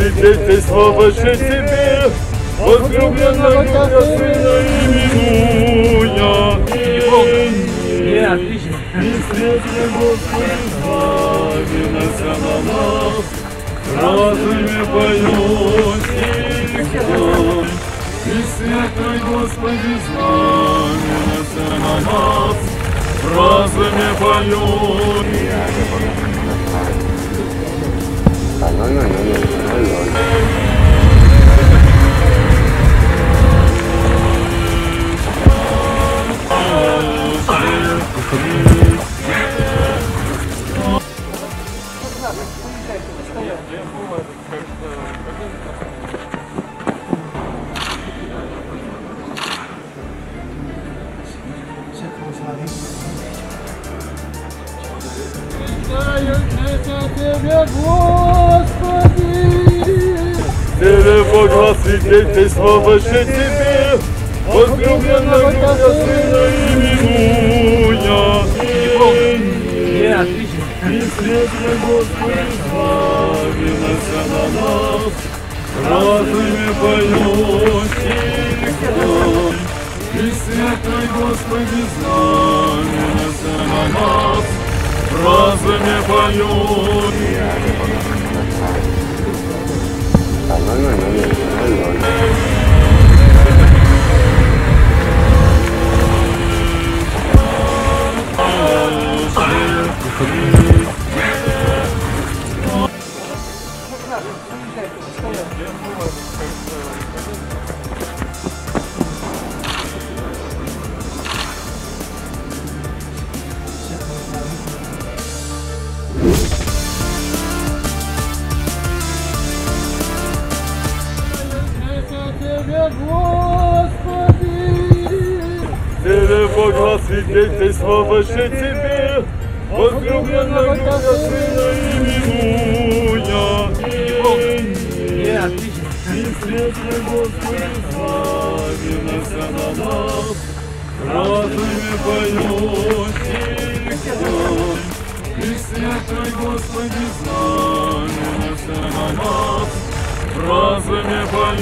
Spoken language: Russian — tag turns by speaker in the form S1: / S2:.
S1: свидетельство ваше тебе, возлюбленного Сына именуя. И светлый Господи, слави нося на нас, разуме поет стихом. И светлый Господи, слави нося на нас, разуме поет.
S2: Тебе, Господи!
S1: Тебе, Бог, свидетельство ваше тебе, возлюбленного Сына именуя. И светлый Господи, слави нося на нас, разуме поет стихом. И светлый Господи, слави нося на нас, разуме поет. Тебе, Бог, свидетельство ваше тебе, возлюбленного Сына именуя. И светлый Господи, слави нося на нас, разуме поет стихом. И светлый Господи, слави нося на нас, разуме поет.